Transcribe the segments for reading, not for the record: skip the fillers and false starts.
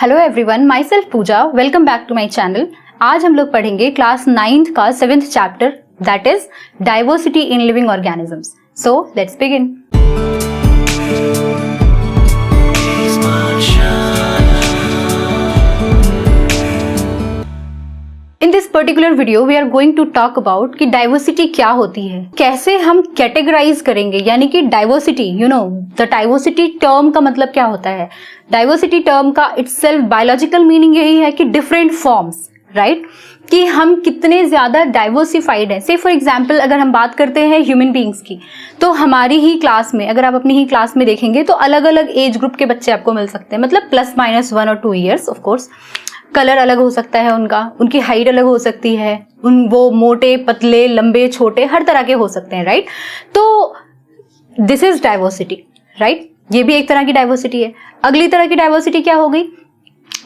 Hello everyone, myself Pooja. Welcome back to my channel. आज हम लोग पढ़ेंगे क्लास 9th का 7th chapter, that is diversity in living organisms. So let's begin. In this particular video we are going to talk about कि diversity क्या होती है, कैसे हम कैटेगराइज करेंगे, यानी कि diversity, you know the diversity term का मतलब क्या होता है। डाइवर्सिटी टर्म का इटसेल्फ बायोलॉजिकल मीनिंग यही है कि डिफरेंट फॉर्म्स, राइट, कि हम कितने ज्यादा डाइवर्सिफाइड हैं। से फॉर एग्जाम्पल अगर हम बात करते हैं ह्यूमन बींग्स की, तो हमारी ही क्लास में, अगर आप अपनी ही क्लास में देखेंगे तो अलग अलग एज ग्रुप के बच्चे आपको मिल सकते हैं, मतलब +- 1 और 2 ईयर्स। ऑफ कोर्स कलर अलग हो सकता है उनका, उनकी हाइट अलग हो सकती है, वो मोटे पतले लंबे छोटे हर तरह के हो सकते हैं, राइट। तो दिस इज डाइवर्सिटी, राइट। ये भी एक तरह की डाइवर्सिटी है। अगली तरह की डाइवर्सिटी क्या हो गई,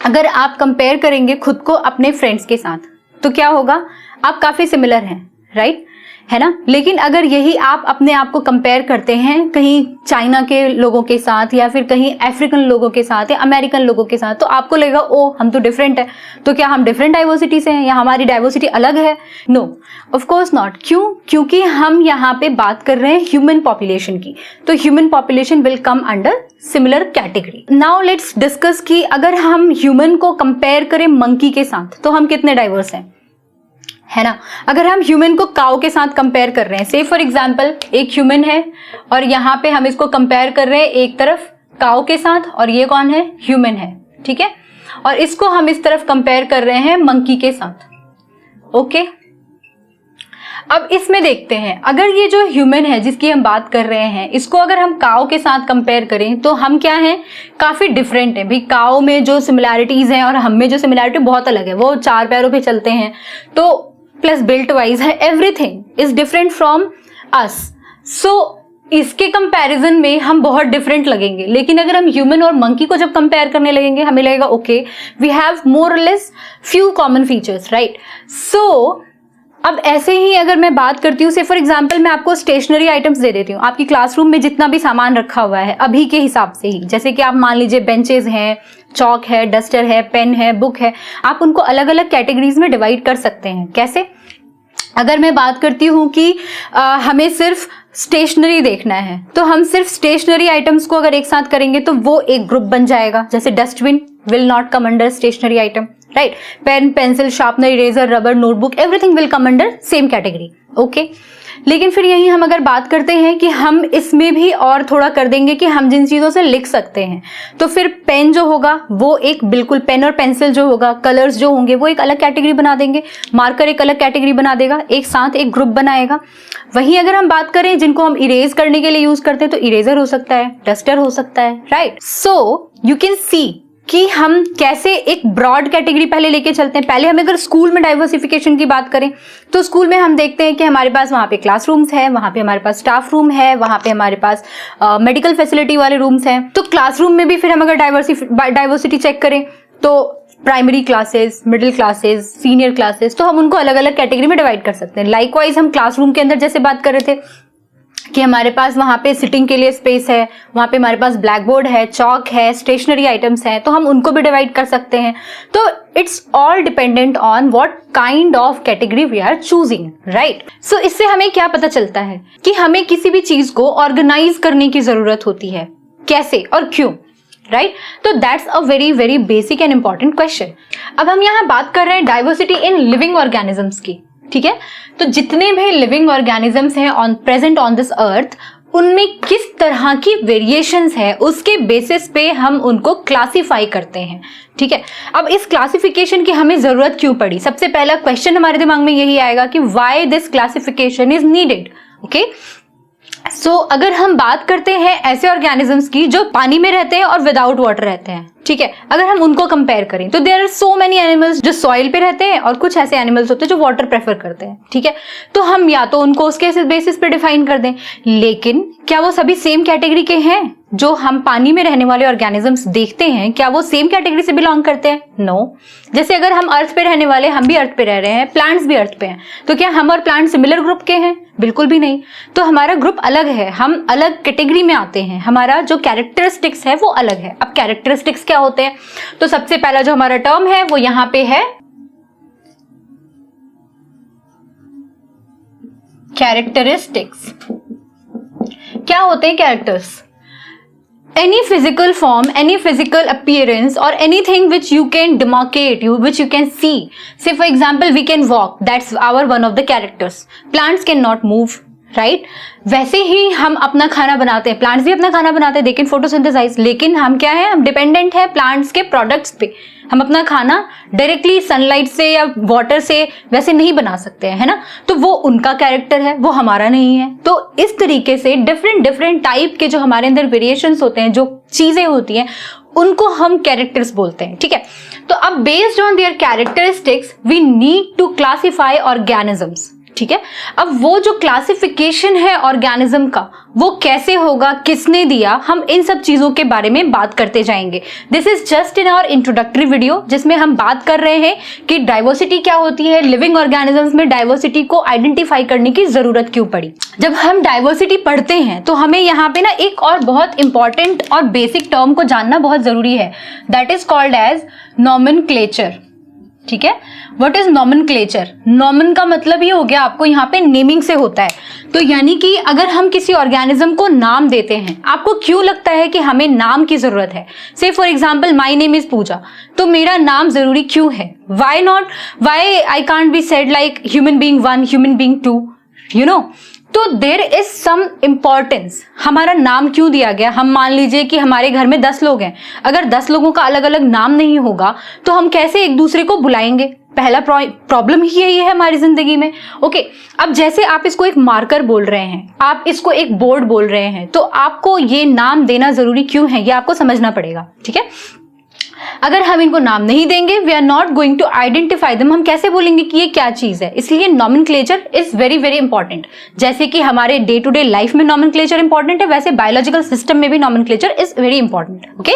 अगर आप कंपेयर करेंगे खुद को अपने फ्रेंड्स के साथ तो क्या होगा, आप काफी सिमिलर हैं, राइट, है ना। लेकिन अगर यही आप अपने आप को कंपेयर करते हैं कहीं चाइना के लोगों के साथ या फिर कहीं अफ्रीकन लोगों के साथ या अमेरिकन लोगों के साथ, तो आपको लगेगा ओ हम तो डिफरेंट है। तो क्या हम डिफरेंट डाइवर्सिटी से हैं या हमारी डाइवर्सिटी अलग है? No, of course not. क्यों? क्योंकि हम यहाँ पे बात कर रहे हैं ह्यूमन पॉपुलेशन की, तो human population will come under similar category. Now let's discuss कि अगर हम ह्यूमन को कंपेयर करें मंकी के साथ तो हम कितने डाइवर्स हैं, है ना। अगर हम ह्यूमन को काऊ के साथ कंपेयर कर रहे हैं, से फॉर एग्जांपल एक ह्यूमन है और यहाँ पे हम इसको कंपेयर कर रहे हैं एक तरफ काऊ के साथ और ये कौन है, ह्यूमन है, ठीक है, और इसको हम इस तरफ कंपेयर कर रहे हैं मंकी के साथ। ओके, अब इसमें देखते हैं, अगर ये जो ह्यूमन है जिसकी हम बात कर रहे हैं, इसको अगर हम काऊ के साथ कंपेयर करें तो हम क्या हैं, काफी डिफरेंट है भाई। काऊ में जो सिमिलैरिटीज हैं और हम में जो सिमिलैरिटी बहुत अलग है, वो 4 पैरों पे चलते हैं, तो प्लस बिल्ट वाइज है, everything is different from us. So इसके कंपैरिजन में हम बहुत डिफरेंट लगेंगे। लेकिन अगर हम ह्यूमन और मंकी को जब कंपेयर करने लगेंगे, हमें लगेगा ओके वी हैव मोर और less few common features, right. So अब ऐसे ही अगर मैं बात करती हूँ, से फॉर एग्जाम्पल मैं आपको स्टेशनरी आइटम्स दे देती हूँ, आपकी क्लासरूम में जितना भी सामान रखा हुआ है अभी के हिसाब से ही, जैसे कि आप मान लीजिए बेंचेस हैं, चौक है, डस्टर है, पेन है, बुक है, आप उनको अलग अलग कैटेगरीज में डिवाइड कर सकते हैं। कैसे? अगर मैं बात करती हूँ कि हमें सिर्फ स्टेशनरी देखना है, तो हम सिर्फ स्टेशनरी आइटम्स को अगर एक साथ करेंगे तो वो एक ग्रुप बन जाएगा। जैसे dustbin will not come under stationery item, right. Pen, pencil, sharpener, eraser, rubber, notebook, everything will come under same category. Okay, लेकिन फिर यही हम अगर बात करते हैं कि हम इसमें भी और थोड़ा कर देंगे कि हम जिन चीजों से लिख सकते हैं, तो फिर पेन जो होगा वो एक बिल्कुल, पेन और पेंसिल जो होगा, कलर्स जो होंगे वो एक अलग कैटेगरी बना देंगे, मार्कर एक अलग कैटेगरी बना देगा, एक साथ एक ग्रुप बनाएगा। वहीं अगर हम बात करें जिनको हम इरेज करने के लिए यूज करते हैं, तो इरेजर हो सकता है, डस्टर हो सकता है, right. So you can see कि हम कैसे एक ब्रॉड कैटेगरी पहले लेके चलते हैं। पहले हम अगर स्कूल में डाइवर्सिफिकेशन की बात करें तो स्कूल में हम देखते हैं कि हमारे पास वहाँ पे क्लासरूम्स है, वहाँ पे हमारे पास स्टाफ रूम है, वहाँ पे हमारे पास मेडिकल फैसिलिटी वाले रूम्स हैं। तो क्लासरूम में भी फिर हम अगर डाइवर्सिटी चेक करें तो primary classes, middle classes, senior classes, तो हम उनको अलग अलग कैटेगरी में डिवाइड कर सकते हैं। लाइकवाइज हम क्लासरूम के अंदर जैसे बात कर रहे थे कि हमारे पास वहाँ पे सिटिंग के लिए स्पेस है, वहाँ पे हमारे पास ब्लैक बोर्ड है, चौक है, स्टेशनरी आइटम्स हैं, तो हम उनको भी डिवाइड कर सकते हैं। तो it's all dependent on what kind of category we are choosing, right. So इससे हमें क्या पता चलता है कि हमें किसी भी चीज को ऑर्गेनाइज करने की जरूरत होती है, कैसे और क्यों, राइट। तो that's a very very basic and important question. अब हम यहाँ बात कर रहे हैं डाइवर्सिटी इन लिविंग ऑर्गेनिजम्स की, ठीक है। तो जितने भी लिविंग ऑर्गेनिजम्स हैं प्रेजेंट ऑन दिस अर्थ, उनमें किस तरह की वेरिएशंस है, उसके बेसिस पे हम उनको क्लासिफाई करते हैं, ठीक है। अब इस क्लासिफिकेशन की हमें जरूरत क्यों पड़ी? सबसे पहला क्वेश्चन हमारे दिमाग में यही आएगा कि why this classification is needed. Okay, so अगर हम बात करते हैं ऐसे ऑर्गेनिजम्स की जो पानी में रहते हैं और विदाउट वाटर रहते हैं, ठीक है, अगर हम उनको कंपेयर करें तो there are so many animals जो सॉइल पे रहते हैं और कुछ ऐसे एनिमल्स होते हैं जो वाटर प्रेफर करते हैं, ठीक है। तो हम या तो उनको उसके बेसिस पे डिफाइन कर दें, लेकिन क्या वो सभी सेम कैटेगरी के हैं? जो हम पानी में रहने वाले ऑर्गेनिजम्स देखते हैं, क्या वो सेम कैटेगरी से बिलोंग करते हैं? नो। जैसे अगर हम अर्थ पे रहने वाले, हम भी अर्थ पे रह रहे हैं, प्लांट्स भी अर्थ पे हैं, तो क्या हम और प्लांट सिमिलर ग्रुप के हैं? बिल्कुल भी नहीं। तो हमारा ग्रुप अलग है, हम अलग कैटेगरी में आते हैं, हमारा जो कैरेक्टरिस्टिक्स है वो अलग है। अब कैरेक्टरिस्टिक्स क्या होते हैं? तो सबसे पहला जो हमारा टर्म है वो यहां पे है कैरेक्टरिस्टिक्स। क्या होते हैं characters? Any physical form, any physical appearance or anything which you can demarcate, which you can see. Say for example, we can walk. That's our one of the characters. Plants cannot move, right? वैसे ही हम अपना खाना बनाते हैं, plants भी अपना खाना बनाते हैं, दे कैन फोटोसिंथेसाइज, लेकिन हम क्या है, हम डिपेंडेंट है प्लांट्स के प्रोडक्ट्स पे। हम अपना खाना डायरेक्टली सनलाइट से या वाटर से वैसे नहीं बना सकते हैं, है ना? तो वो उनका कैरेक्टर है, वो हमारा नहीं है। तो इस तरीके से डिफरेंट टाइप के जो हमारे अंदर वेरिएशंस होते हैं, जो चीजें होती हैं, उनको हम कैरेक्टर्स बोलते हैं, ठीक है? तो अब based on their characteristics we need to classify organisms, ठीक है? अब वो जो क्लासिफिकेशन है ऑर्गेनिज्म का, वो कैसे होगा, किसने दिया, हम इन सब चीजों के बारे में बात करते जाएंगे। This is just in our introductory video, जिसमें हम बात कर रहे हैं कि डाइवर्सिटी क्या होती है, लिविंग ऑर्गेनिजम्स में डाइवर्सिटी को आइडेंटिफाई करने की जरूरत क्यों पड़ी। जब हम डाइवर्सिटी पढ़ते हैं तो हमें यहाँ पे ना एक और बहुत इंपॉर्टेंट और बेसिक टर्म को जानना बहुत जरूरी है, that is called as nomenclature, ठीक है? What is nomenclature? नॉमन का मतलब ये हो गया आपको यहाँ पे नेमिंग से होता है। तो यानी कि अगर हम किसी ऑर्गेनिज्म को नाम देते हैं, आपको क्यों लगता है कि हमें नाम की जरूरत है? Say for example my name is Pooja, तो मेरा नाम जरूरी क्यों है? Why not, why I can't be said like human being 1, human being 2, you know? तो देयर इज सम इंपॉर्टेंस। हमारा नाम क्यों दिया गया? हम मान लीजिए कि हमारे घर में 10 लोग हैं, अगर 10 लोगों का अलग अलग नाम नहीं होगा तो हम कैसे एक दूसरे को बुलाएंगे? पहला प्रॉब्लम ही यही है हमारी जिंदगी में। ओके, अब जैसे आप इसको एक मार्कर बोल रहे हैं, आप इसको एक बोर्ड बोल रहे हैं, तो आपको ये नाम देना जरूरी क्यों है, ये आपको समझना पड़ेगा, ठीक है? अगर हम इनको नाम नहीं देंगे, we are not going to identify them, हम कैसे बोलेंगे कि ये क्या चीज है? इसलिए nomenclature is very very important. जैसे कि हमारे डे टू डे लाइफ में नॉमेनक्लेचर इंपॉर्टेंट है, वैसे बायोलॉजिकल सिस्टम में भी nomenclature is very important. Okay,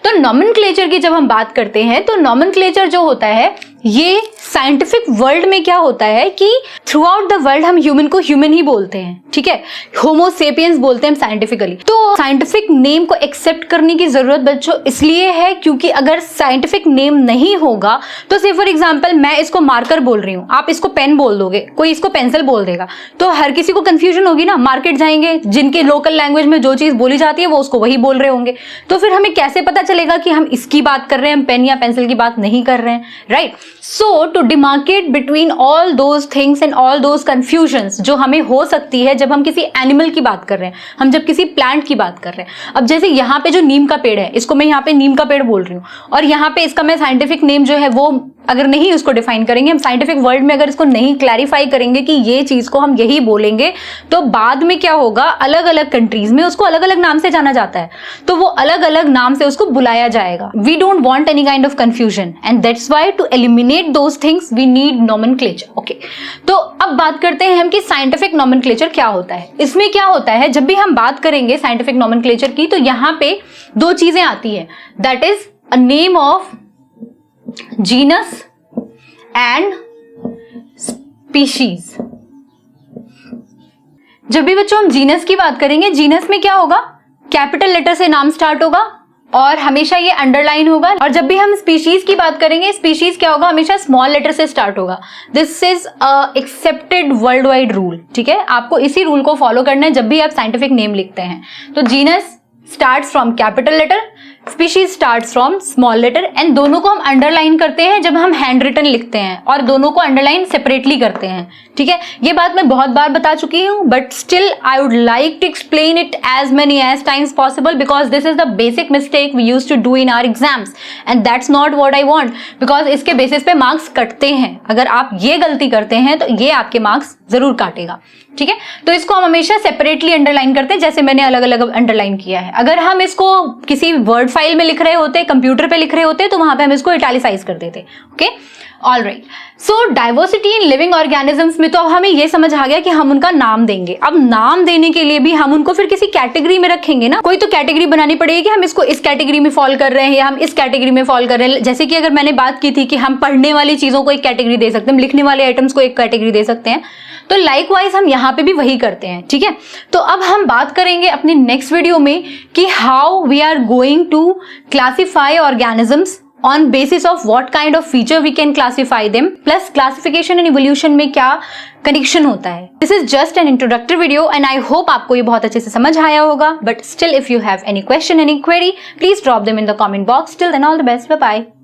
तो नॉमेनक्लेचर की जब हम बात करते हैं, तो नॉमेनक्लेचर जो होता है, ये साइंटिफिक वर्ल्ड में क्या होता है कि थ्रू आउट द वर्ल्ड हम ह्यूमन को ह्यूमन ही बोलते हैं, ठीक है? होमो सेपियंस बोलते हैं हम साइंटिफिकली। तो साइंटिफिक नेम को एक्सेप्ट करने की जरूरत बच्चों इसलिए है क्योंकि अगर साइंटिफिक नेम नहीं होगा, तो से फॉर एग्जांपल मैं इसको मार्कर बोल रही हूं, आप इसको पेन बोल दोगे, कोई इसको पेंसिल बोल देगा, तो हर किसी को कंफ्यूजन होगी ना। मार्केट जाएंगे, जिनके लोकल लैंग्वेज में जो चीज बोली जाती है वो उसको वही बोल रहे होंगे, तो फिर हमें कैसे पता चलेगा कि हम इसकी बात कर रहे हैं, हम पेन या पेंसिल की बात नहीं कर रहे हैं, right? So to demarcate between all those things and all those confusions जो हमें हो सकती है जब हम किसी एनिमल की बात कर रहे हैं, हम जब किसी प्लांट की बात कर रहे हैं। अब जैसे यहाँ पे जो नीम का पेड़ है, इसको मैं यहाँ पे नीम का पेड़ बोल रही हूँ, और यहाँ पे इसका मैं साइंटिफिक नेम जो है वो अगर नहीं उसको डिफाइन करेंगे, हम साइंटिफिक वर्ल्ड में अगर इसको नहीं क्लैरिफाई करेंगे कि ये चीज को हम यही बोलेंगे, तो बाद में क्या होगा, अलग अलग कंट्रीज में उसको अलग अलग नाम से जाना जाता है, तो वो अलग अलग नाम से उसको बुलाया जाएगा। We don't want any kind of confusion and that's why to eliminate those things we need nomenclature. Okay, तो अब बात करते हैं हम कि साइंटिफिक नॉमेनक्लेचर क्या होता है। इसमें क्या होता है, जब भी हम बात करेंगे साइंटिफिक नॉमेनक्लेचर की, तो यहाँ पे दो चीजें आती है, that is a name of genus and species. जब भी बच्चों हम जीनस की बात करेंगे, जीनस में क्या होगा, कैपिटल लेटर से नाम स्टार्ट होगा और हमेशा ये अंडरलाइन होगा, और जब भी हम स्पीशीज की बात करेंगे, स्पीशीज क्या होगा, हमेशा स्मॉल लेटर से स्टार्ट होगा। This is a accepted world wide rule, ठीक है? आपको इसी रूल को फॉलो करना है जब भी आप साइंटिफिक नेम लिखते हैं। तो genus starts from capital letter, species starts from small letter, and दोनों को हम अंडरलाइन करते हैं जब हम हैंड रिटन लिखते हैं, और दोनों को अंडरलाइन सेपरेटली करते हैं, ठीक है? ये बात मैं बहुत बार बता चुकी हूं, but still I would like to explain it as many as times possible, because this is the basic mistake we use to do in our exams and that's not what I want, because इसके basis पे marks कटते हैं। अगर आप ये गलती करते हैं तो ये आपके मार्क्स जरूर काटेगा, ठीक है? तो इसको हम हमेशा सेपरेटली अंडरलाइन करते हैं, जैसे मैंने अलग अलग अंडरलाइन किया है। अगर हम इसको किसी वर्ड फाइल में लिख रहे होते, कंप्यूटर पे लिख रहे होते, तो वहां पे हम इसको इटैलिसाइज कर देते। Okay, alright. So diversity in living organisms में तो अब हमें ये समझ आ गया कि हम उनका नाम देंगे। अब नाम देने के लिए भी हम उनको फिर किसी कैटेगरी में रखेंगे ना, कोई तो कैटेगरी बनानी पड़ेगी कि हम इसको इस कैटेगरी में फॉल कर रहे हैं या हम इस कैटेगरी में फॉल कर रहे हैं। जैसे कि अगर मैंने बात की थी कि हम पढ़ने वाली चीजों को एक कैटेगरी दे सकते हैं, हम लिखने वाले आइटम्स को एक कैटेगरी दे सकते हैं, तो लाइकवाइज हम यहाँ पे भी वही करते हैं। ठीक है, तो अब हम बात करेंगे अपनी नेक्स्ट वीडियो में कि how we are going to classify organisms on basis of what kind of feature we can classify them, plus classification and evolution में क्या कनेक्शन होता है। This is just an introductory video and I hope आपको ये बहुत अच्छे से समझ आया होगा, but still if you have any question, any query, please drop them in the comment box. Till then, all the best. Bye bye.